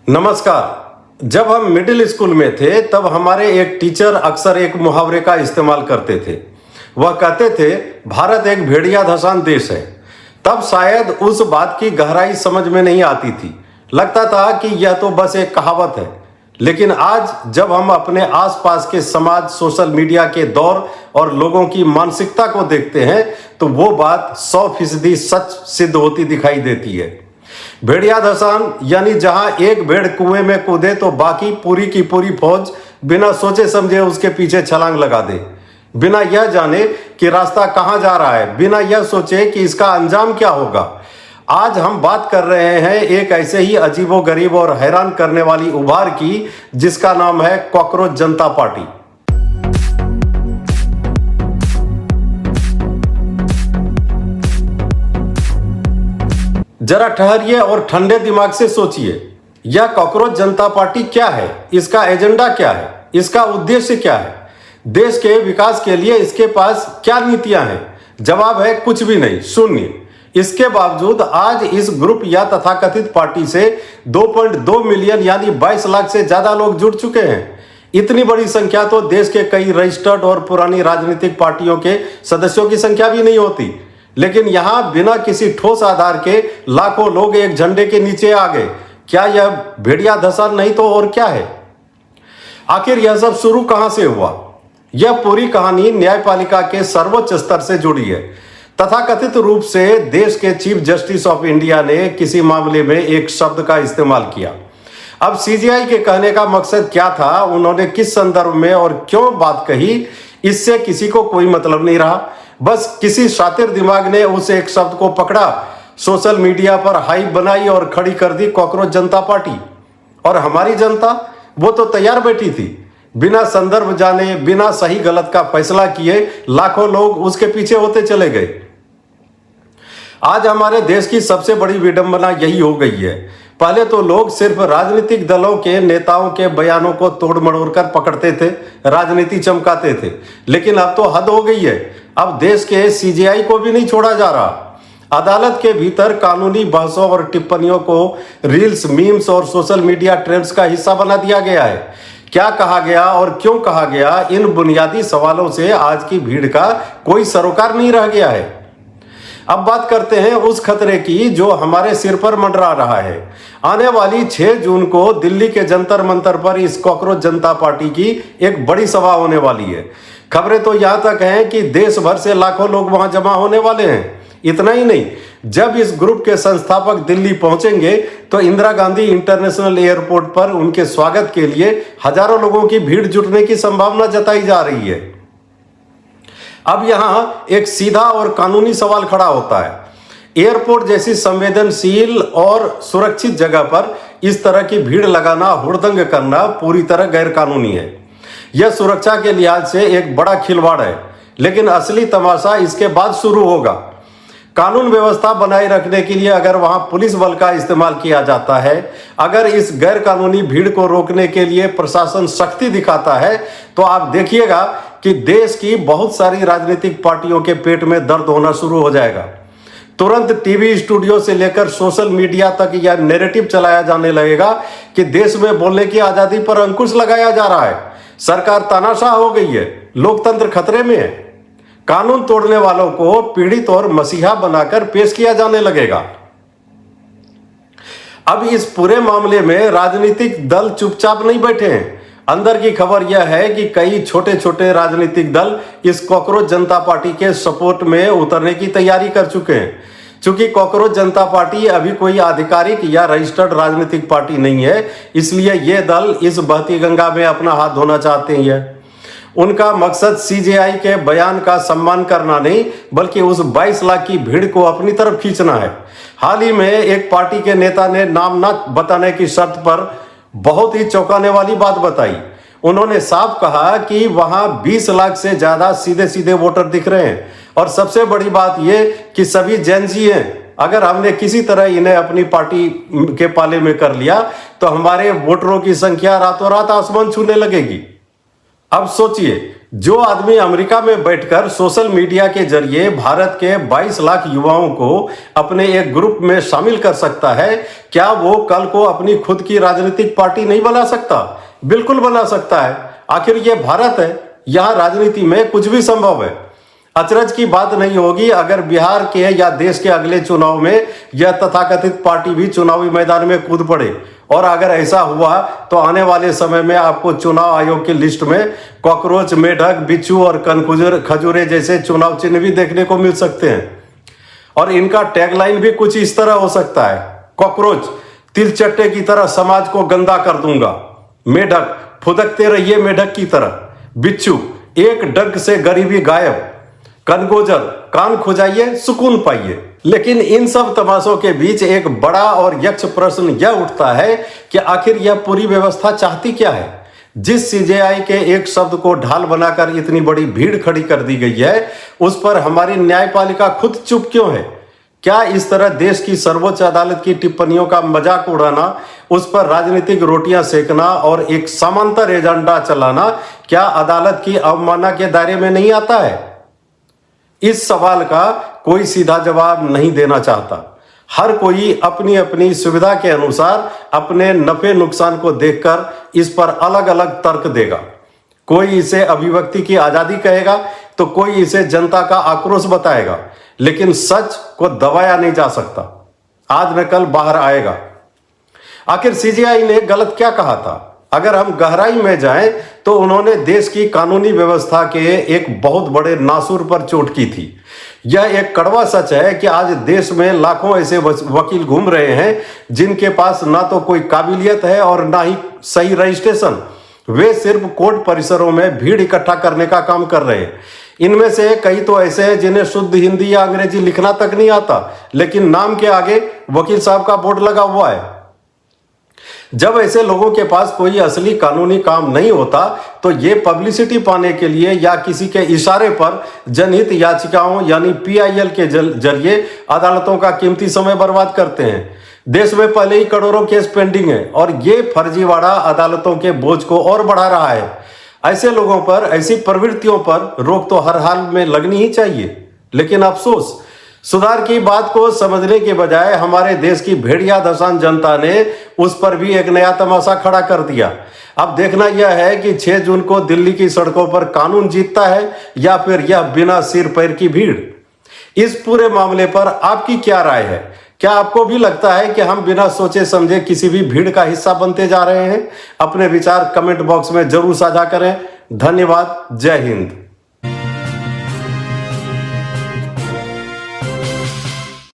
नमस्कार। जब हम मिडिल स्कूल में थे तब हमारे एक टीचर अक्सर एक मुहावरे का इस्तेमाल करते थे। वह कहते थे, भारत एक भेड़िया धसान देश है। तब शायद उस बात की गहराई समझ में नहीं आती थी। लगता था कि यह तो बस एक कहावत है। लेकिन आज जब हम अपने आसपास के समाज, सोशल मीडिया के दौर और लोगों की मानसिकता को देखते हैं तो वो बात 100% सच सिद्ध होती दिखाई देती है। भेड़िया धसान यानी जहां एक भेड़ कुएं में कूदे तो बाकी पूरी की पूरी फौज बिना सोचे समझे उसके पीछे छलांग लगा दे, बिना यह जाने कि रास्ता कहां जा रहा है, बिना यह सोचे कि इसका अंजाम क्या होगा। आज हम बात कर रहे हैं एक ऐसे ही अजीबोगरीब और हैरान करने वाली उभार की जिसका नाम है कॉकरोच जनता पार्टी। जरा ठहरिए और ठंडे दिमाग से सोचिए, यह कॉकरोच जनता पार्टी क्या है, इसका एजेंडा क्या है, इसका उद्देश्य क्या है, देश के विकास के लिए इसके पास क्या नीतियां हैं? जवाब है कुछ भी नहीं, शून्य। इसके बावजूद आज इस ग्रुप या तथाकथित पार्टी से 2.2 मिलियन यानी 22 लाख से ज्यादा लोग जुड़ चुके हैं। इतनी बड़ी संख्या तो देश के कई रजिस्टर्ड और पुरानी राजनीतिक पार्टियों के सदस्यों की संख्या भी नहीं होती। लेकिन यहां बिना किसी ठोस आधार के लाखों लोग एक झंडे के नीचे आ गए। क्या यह भेड़िया धसान नहीं तो और क्या है? आखिर यह सब शुरू कहां से हुआ? यह पूरी कहानी न्यायपालिका के सर्वोच्च स्तर से जुड़ी है। तथाकथित रूप से देश के चीफ जस्टिस ऑफ इंडिया ने किसी मामले में एक शब्द का इस्तेमाल किया। अब सीजीआई के कहने का मकसद क्या था, उन्होंने किस संदर्भ में और क्यों बात कही, इससे किसी को कोई मतलब नहीं रहा। बस किसी शातिर दिमाग ने उस एक शब्द को पकड़ा, सोशल मीडिया पर हाइप बनाई और खड़ी कर दी कॉकरोच जनता पार्टी। और हमारी जनता वो तो तैयार बैठी थी। बिना संदर्भ जाने, बिना सही गलत का फैसला किए लाखों लोग उसके पीछे होते चले गए। आज हमारे देश की सबसे बड़ी विडंबना यही हो गई है। पहले तो लोग सिर्फ राजनीतिक दलों के नेताओं के बयानों को तोड़ मड़ोड़ कर पकड़ते थे, राजनीति चमकाते थे। लेकिन अब तो हद हो गई है। अब देश के सीजीआई को भी नहीं छोड़ा जा रहा। अदालत के भीतर कानूनी बहसों और टिप्पणियों को रील्स, मीम्स और सोशल मीडिया ट्रेंड्स का हिस्सा बना दिया गया है। क्या कहा गया और क्यों कहा गया, इन बुनियादी सवालों से आज की भीड़ का कोई सरोकार नहीं रह गया है। अब बात करते हैं उस खतरे की जो हमारे सिर पर मंडरा रहा है। आने वाली 6 जून को दिल्ली के जंतर मंतर पर इस कॉकरोच जनता पार्टी की एक बड़ी सभा होने वाली है। खबरें तो यहां तक हैं कि देश भर से लाखों लोग वहां जमा होने वाले हैं। इतना ही नहीं, जब इस ग्रुप के संस्थापक दिल्ली पहुंचेंगे तो इंदिरा गांधी इंटरनेशनल एयरपोर्ट पर उनके स्वागत के लिए हजारों लोगों की भीड़ जुटने की संभावना जताई जा रही है। अब यहां एक सीधा और कानूनी सवाल खड़ा होता है। एयरपोर्ट जैसी संवेदनशील और सुरक्षित जगह पर इस तरह की भीड़ लगाना, हुड़दंग करना पूरी तरह गैर कानूनी है। यह सुरक्षा के लिहाज से एक बड़ा खिलवाड़ है। लेकिन असली तमाशा इसके बाद शुरू होगा। कानून व्यवस्था बनाए रखने के लिए अगर वहां पुलिस बल का इस्तेमाल किया जाता है, अगर इस गैर कानूनी भीड़ को रोकने के लिए प्रशासन सख्ती दिखाता है, तो आप देखिएगा कि देश की बहुत सारी राजनीतिक पार्टियों के पेट में दर्द होना शुरू हो जाएगा। तुरंत टीवी स्टूडियो से लेकर सोशल मीडिया तक यह नैरेटिव चलाया जाने लगेगा कि देश में बोलने की आजादी पर अंकुश लगाया जा रहा है, सरकार तानाशाह हो गई है, लोकतंत्र खतरे में है। कानून तोड़ने वालों को पीड़ित और मसीहा बनाकर पेश किया जाने लगेगा। अब इस पूरे मामले में राजनीतिक दल चुपचाप नहीं बैठे हैं। अंदर की खबर यह है कि कई छोटे छोटे राजनीतिक दल इस कॉकरोच जनता पार्टी के सपोर्ट में उतरने की तैयारी कर चुके हैं। चूंकि कॉकरोच जनता पार्टी अभी कोई आधिकारिक या रजिस्टर्ड राजनीतिक पार्टी नहीं है, इसलिए ये दल इस बहती गंगा में अपना हाथ धोना चाहते हैं। उनका मकसद सीजीआई के बयान का सम्मान करना नहीं, बल्कि उस 22 लाख की भीड़ को अपनी तरफ खींचना है। हाल ही में एक पार्टी के नेता ने नाम न बताने की शर्त पर बहुत ही चौंकाने वाली बात बताई। उन्होंने साफ कहा कि वहां 20 लाख से ज्यादा सीधे सीधे वोटर दिख रहे हैं। और सबसे बड़ी बात यह कि सभी जेनजी हैं। अगर हमने किसी तरह इन्हें अपनी पार्टी के पाले में कर लिया तो हमारे वोटरों की संख्या रातों रात आसमान छूने लगेगी। अब सोचिए, जो आदमी अमेरिका में बैठकर सोशल मीडिया के जरिए भारत के 22 लाख युवाओं को अपने एक ग्रुप में शामिल कर सकता है, क्या वो कल को अपनी खुद की राजनीतिक पार्टी नहीं बना सकता? बिल्कुल बना सकता है। आखिर ये भारत है, यहाँ राजनीति में कुछ भी संभव है। अचरज की बात नहीं होगी अगर बिहार के या देश के अगले चुनाव में यह तथाकथित पार्टी भी चुनावी मैदान में कूद पड़े। और अगर ऐसा हुआ तो आने वाले समय में आपको चुनाव आयोग की लिस्ट में कॉकरोच, मेढक, बिच्छू और खजूरे जैसे चुनाव चिन्ह भी देखने को मिल सकते हैं। और इनका टैगलाइन भी कुछ इस तरह हो सकता है: कॉकरोच, तिलचट्टे की तरह समाज को गंदा कर दूंगा। मेढक, फुदकते रहिए मेढक की तरह। बिच्छू, एक डंक से गरीबी गायब। कनगोजर, कान खुजाइए, सुकून पाइए। लेकिन इन सब तमाशों के बीच एक बड़ा और यक्ष प्रश्न यह उठता है कि आखिर यह पूरी व्यवस्था चाहती क्या है? जिस सीजेआई के एक शब्द को ढाल बनाकर इतनी बड़ी भीड़ खड़ी कर दी गई है, उस पर हमारी न्यायपालिका खुद चुप क्यों है? क्या इस तरह देश की सर्वोच्च अदालत की टिप्पणियों का मजाक उड़ाना, उस पर राजनीतिक रोटियां सेकना और एक समांतर एजेंडा चलाना क्या अदालत की अवमानना के दायरे में नहीं आता है? इस सवाल का कोई सीधा जवाब नहीं देना चाहता। हर कोई अपनी अपनी सुविधा के अनुसार अपने नफे नुकसान को देखकर इस पर अलग अलग तर्क देगा। कोई इसे अभिव्यक्ति की आजादी कहेगा तो कोई इसे जनता का आक्रोश बताएगा, लेकिन सच को दबाया नहीं जा सकता। आज न कल बाहर आएगा। आखिर सीजेआई ने गलत क्या कहा था? अगर हम गहराई में जाएं तो उन्होंने देश की कानूनी व्यवस्था के एक बहुत बड़े नासूर पर चोट की थी। यह एक कड़वा सच है कि आज देश में लाखों ऐसे वकील घूम रहे हैं जिनके पास ना तो कोई काबिलियत है और ना ही सही रजिस्ट्रेशन। वे सिर्फ कोर्ट परिसरों में भीड़ इकट्ठा करने का काम कर रहे हैं। इनमें से कई तो ऐसे हैं जिन्हें शुद्ध हिंदी या अंग्रेजी लिखना तक नहीं आता, लेकिन नाम के आगे वकील साहब का बोर्ड लगा हुआ है। जब ऐसे लोगों के पास कोई असली कानूनी काम नहीं होता तो ये पब्लिसिटी पाने के लिए या किसी के इशारे पर जनहित याचिकाओं यानी पीआईएल के जरिए अदालतों का कीमती समय बर्बाद करते हैं। देश में पहले ही करोड़ों केस पेंडिंग है और ये फर्जीवाड़ा अदालतों के बोझ को और बढ़ा रहा है। ऐसे लोगों पर, ऐसी प्रवृत्तियों पर रोक तो हर हाल में लगनी ही चाहिए। लेकिन अफसोस, सुधार की बात को समझने के बजाय हमारे देश की भेड़िया दशान जनता ने उस पर भी एक नया तमाशा खड़ा कर दिया। अब देखना यह है कि 6 जून को दिल्ली की सड़कों पर कानून जीतता है या फिर यह बिना सिर पैर की भीड़। इस पूरे मामले पर आपकी क्या राय है? क्या आपको भी लगता है कि हम बिना सोचे समझे किसी भी भीड़ का हिस्सा बनते जा रहे हैं? अपने विचार कमेंट बॉक्स में जरूर साझा करें। धन्यवाद। जय हिंद।